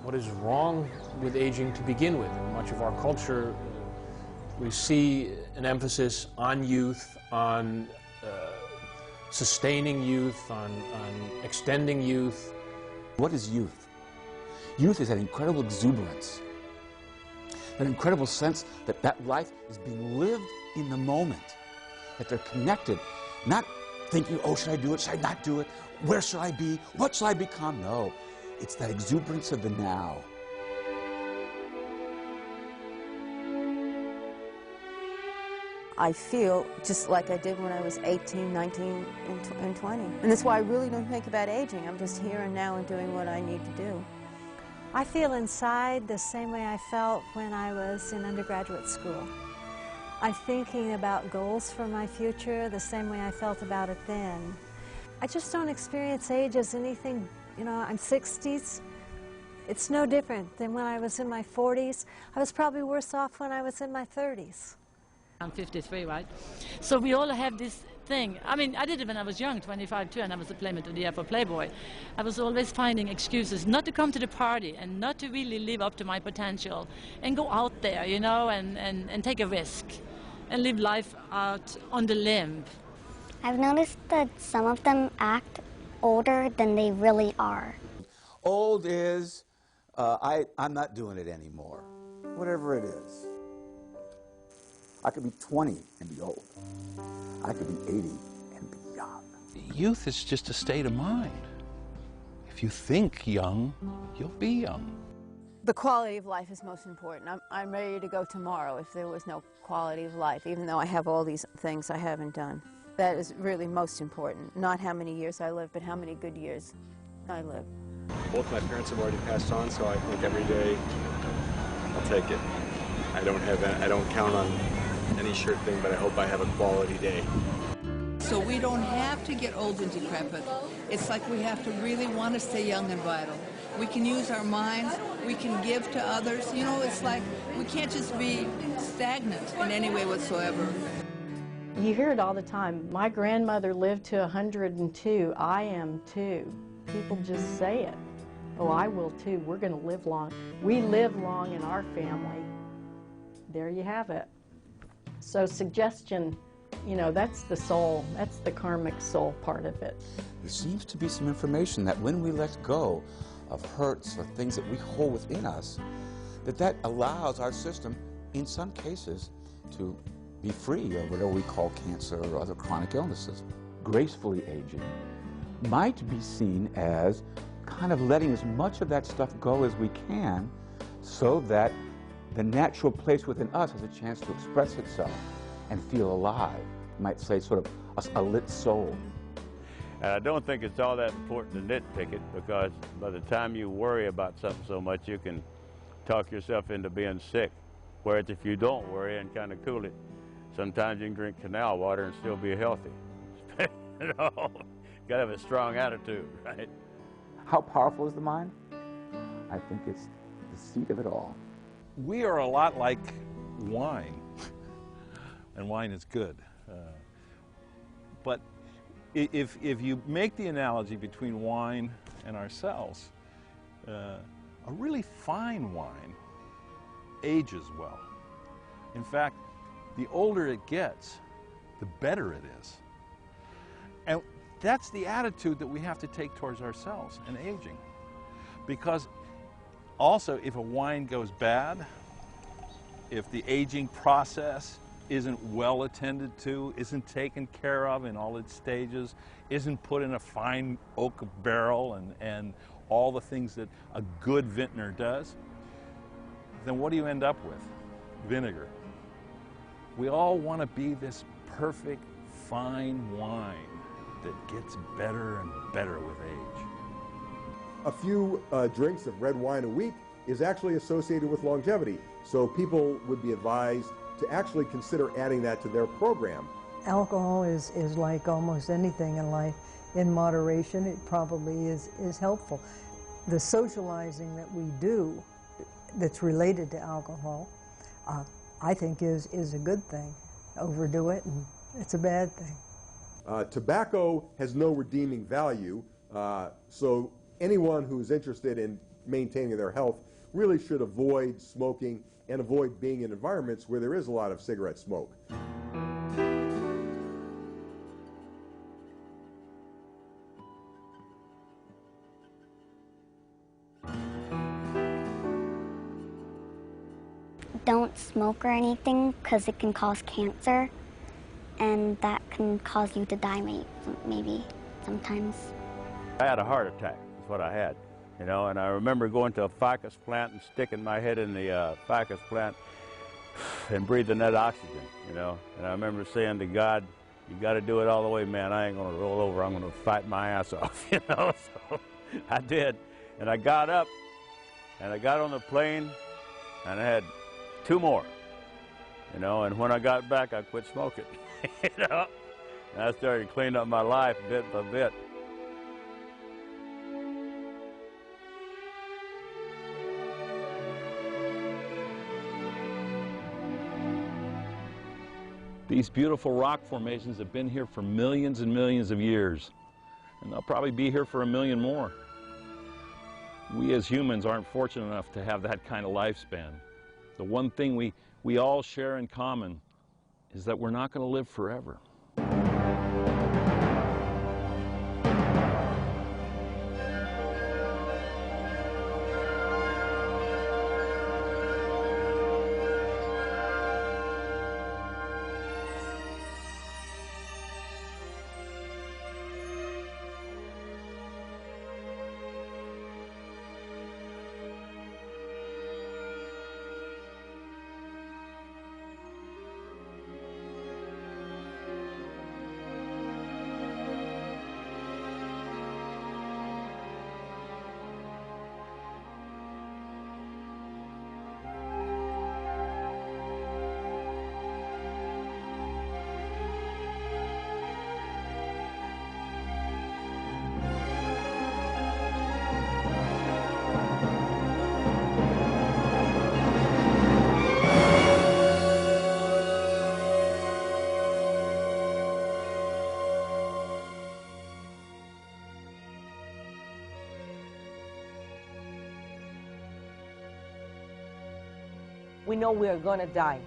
what is wrong with aging to begin with. In much of our culture, we see an emphasis on youth, on sustaining youth, on extending youth. What is youth? Youth is that incredible exuberance, that incredible sense that that life is being lived in the moment, that they're connected, not thinking, oh, should I do it, should I not do it, where should I be, what shall I become? No, it's that exuberance of the now. I feel just like I did when I was 18, 19, and 20. And that's why I really don't think about aging. I'm just here and now and doing what I need to do. I feel inside the same way I felt when I was in undergraduate school. I'm thinking about goals for my future the same way I felt about it then. I just don't experience age as anything, you know, I'm 60s. It's no different than when I was in my 40s. I was probably worse off when I was in my 30s. I'm 53, right? So we all have this thing. I mean, I did it when I was young, 25 too, and I was a Playmate of the Year for Playboy. I was always finding excuses not to come to the party and not to really live up to my potential and go out there, you know, and take a risk and live life out on the limb. I've noticed that some of them act older than they really are. Old is, I'm not doing it anymore, whatever it is. I could be 20 and be old. I could be 80 and be young. Youth is just a state of mind. If you think young, you'll be young. The quality of life is most important. I'm ready to go tomorrow if there was no quality of life, even though I have all these things I haven't done. That is really most important. Not how many years I live, but how many good years I live. Both my parents have already passed on, so I think every day I'll take it. I don't count on any sure thing, but I hope I have a quality day. So we don't have to get old and decrepit. It's like we have to really want to stay young and vital. We can use our minds, we can give to others. You know, it's like we can't just be stagnant in any way whatsoever. You hear it all the time. My grandmother lived to 102. I am too. People just say it. Oh, I will too. We're going to live long. We live long in our family. There you have it. So suggestion, you know, that's the soul. That's the karmic soul part of it. There seems to be some information that when we let go of hurts or things that we hold within us, that allows our system, in some cases, to be free of whatever we call cancer or other chronic illnesses. Gracefully aging might be seen as kind of letting as much of that stuff go as we can so that the natural place within us has a chance to express itself and feel alive. You might say sort of a lit soul. And I don't think it's all that important to nitpick it, because by the time you worry about something so much, you can talk yourself into being sick. Whereas if you don't worry and kind of cool it, sometimes you can drink canal water and still be healthy. You know, gotta have a strong attitude, right? How powerful is the mind? I think it's the seat of it all. We are a lot like wine, and wine is good. But if you make the analogy between wine and ourselves, a really fine wine ages well. In fact, the older it gets, the better it is. And that's the attitude that we have to take towards ourselves and aging. Because also, if a wine goes bad, if the aging process isn't well attended to, isn't taken care of in all its stages, isn't put in a fine oak barrel and all the things that a good vintner does, then what do you end up with? Vinegar. We all want to be this perfect, fine wine that gets better and better with age. A few drinks of red wine a week is actually associated with longevity, so people would be advised to actually consider adding that to their program. Alcohol is like almost anything in life. In moderation, it probably is helpful. The socializing that we do that's related to alcohol, I think is a good thing. Overdo it, and it's a bad thing. Tobacco has no redeeming value, so anyone who's interested in maintaining their health really should avoid smoking and avoid being in environments where there is a lot of cigarette smoke. Don't smoke or anything because it can cause cancer, and that can cause you to die maybe sometimes. I had a heart attack, is what I had, you know, and I remember going to a ficus plant and sticking my head in the ficus plant and breathing that oxygen, you know, and I remember saying to God, you got to do it all the way, man. I ain't going to roll over. I'm going to fight my ass off, you know, so I did, and I got up, and I got on the plane, and I had 2 more, you know, and when I got back, I quit smoking, you know, and I started cleaning up my life bit by bit. These beautiful rock formations have been here for millions and millions of years, and they'll probably be here for 1 million more. We as humans aren't fortunate enough to have that kind of lifespan. The one thing we all share in common is that we're not going to live forever. We know we are going to die,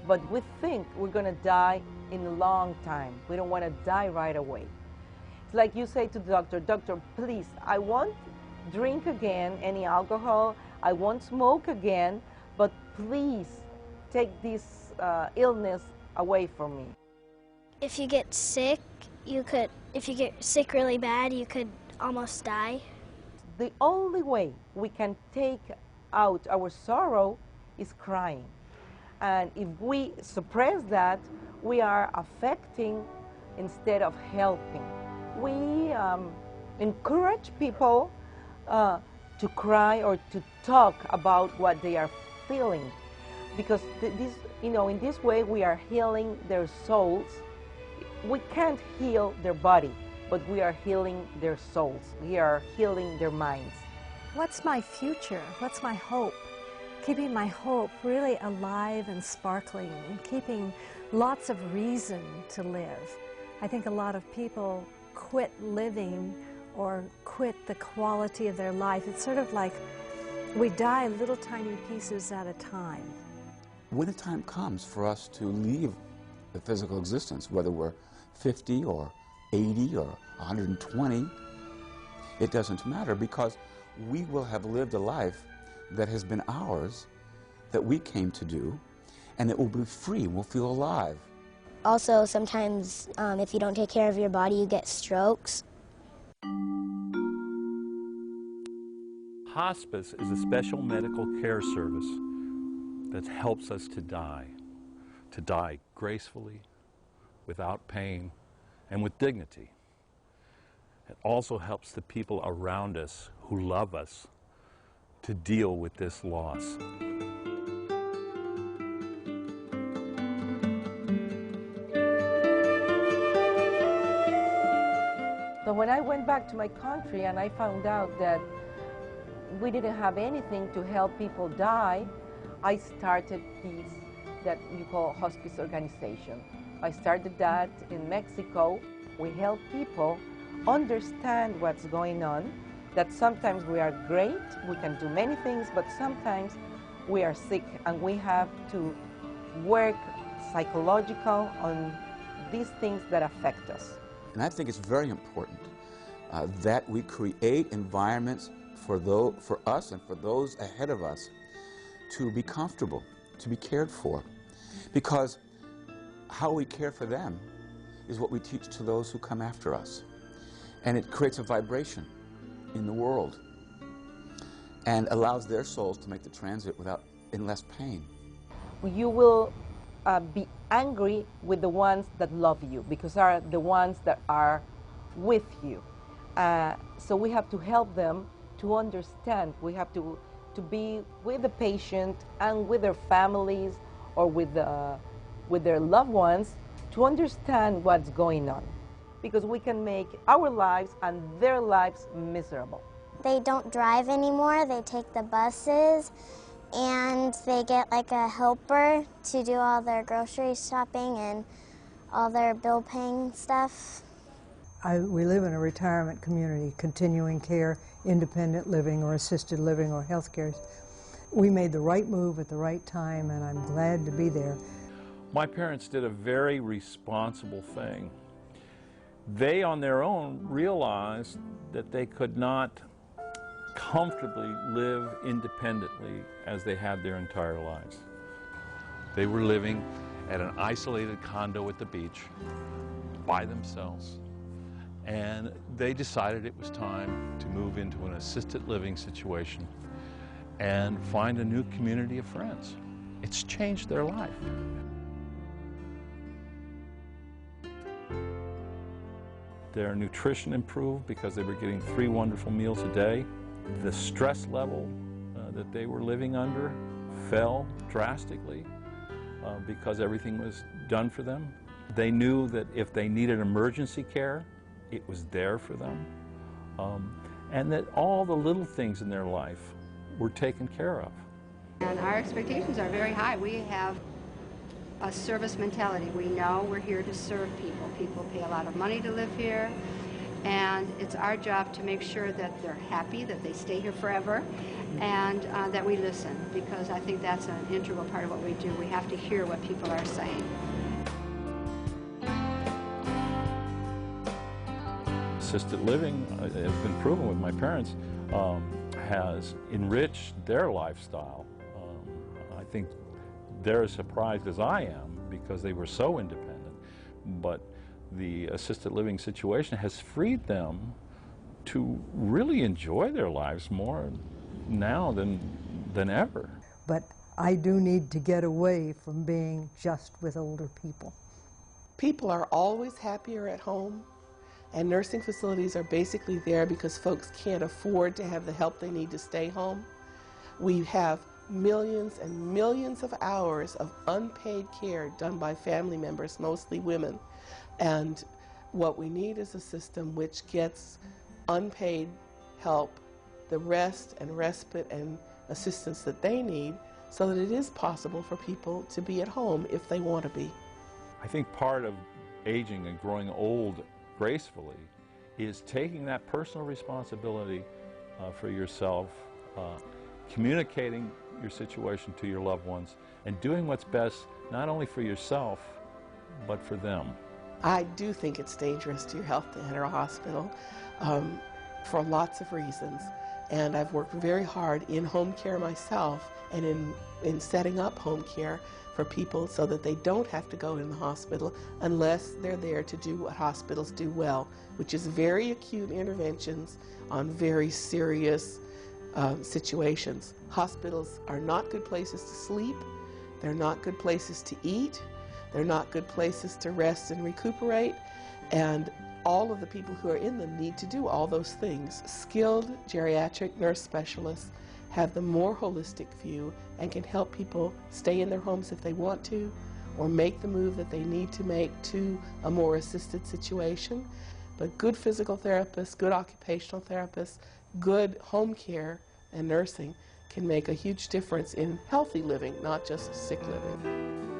but we think we're going to die in a long time. We don't want to die right away. It's like you say to the doctor, doctor, please, I won't drink again any alcohol, I won't smoke again, but please take this illness away from me. If you get sick, if you get sick really bad, you could almost die. The only way we can take out our sorrow is crying. And if we suppress that, we are affecting instead of helping. We encourage people to cry or to talk about what they are feeling, because this, you know, in this way we are healing their souls. We can't heal their body, but we are healing their souls. We are healing their minds. What's my future? What's my hope? Keeping my hope really alive and sparkling, and keeping lots of reason to live. I think a lot of people quit living or quit the quality of their life. It's sort of like we die little tiny pieces at a time. When the time comes for us to leave the physical existence, whether we're 50 or 80 or 120, it doesn't matter, because we will have lived a life that has been ours, that we came to do, and it will be free, we'll feel alive. Also, sometimes if you don't take care of your body, you get strokes. Hospice is a special medical care service that helps us to die gracefully, without pain, and with dignity. It also helps the people around us who love us to deal with this loss. So when I went back to my country and I found out that we didn't have anything to help people die, I started this that you call hospice organization. I started that in Mexico. We help people understand what's going on that sometimes we are great, we can do many things, but sometimes we are sick and we have to work psychological on these things that affect us. And I think it's very important that we create environments for us and for those ahead of us to be comfortable, to be cared for. Because how we care for them is what we teach to those who come after us. And it creates a vibration in the world and allows their souls to make the transit in less pain. You will be angry with the ones that love you because are the ones that are with you. So we have to help them to understand. We have to be with the patient and with their families or with their loved ones to understand what's going on, because we can make our lives and their lives miserable. They don't drive anymore, they take the buses, and they get like a helper to do all their grocery shopping and all their bill paying stuff. We live in a retirement community, continuing care, independent living or assisted living or health care. We made the right move at the right time, and I'm glad to be there. My parents did a very responsible thing. They on their own realized that they could not comfortably live independently as they had their entire lives. They were living at an isolated condo at the beach by themselves, and they decided it was time to move into an assisted living situation and find a new community of friends. It's changed their life. Their nutrition improved because they were getting 3 wonderful meals a day. The stress level that they were living under fell drastically because everything was done for them. They knew that if they needed emergency care, it was there for them. And that all the little things in their life were taken care of. And our expectations are very high. We have a service mentality. We know we're here to serve people. People pay a lot of money to live here, and it's our job to make sure that they're happy, that they stay here forever, and that we listen, because I think that's an integral part of what we do. We have to hear what people are saying. Assisted living has been proven with my parents, has enriched their lifestyle. I think they're as surprised as I am because they were so independent, but the assisted living situation has freed them to really enjoy their lives more now than ever. But I do need to get away from being just with older people. People are always happier at home, and nursing facilities are basically there because folks can't afford to have the help they need to stay home. We have millions and millions of hours of unpaid care done by family members, mostly women. And what we need is a system which gets unpaid help, the rest and respite and assistance that they need, so that it is possible for people to be at home if they want to be. I think part of aging and growing old gracefully is taking that personal responsibility for yourself, communicating your situation to your loved ones, and doing what's best not only for yourself but for them. I do think it's dangerous to your health to enter a hospital for lots of reasons, and I've worked very hard in home care myself and in setting up home care for people so that they don't have to go in the hospital unless they're there to do what hospitals do well, which is very acute interventions on very serious situations. Hospitals are not good places to sleep, they're not good places to eat, they're not good places to rest and recuperate, and all of the people who are in them need to do all those things. Skilled geriatric nurse specialists have the more holistic view and can help people stay in their homes if they want to, or make the move that they need to make to a more assisted situation. But good physical therapists, good occupational therapists, good home care and nursing can make a huge difference in healthy living, not just sick living.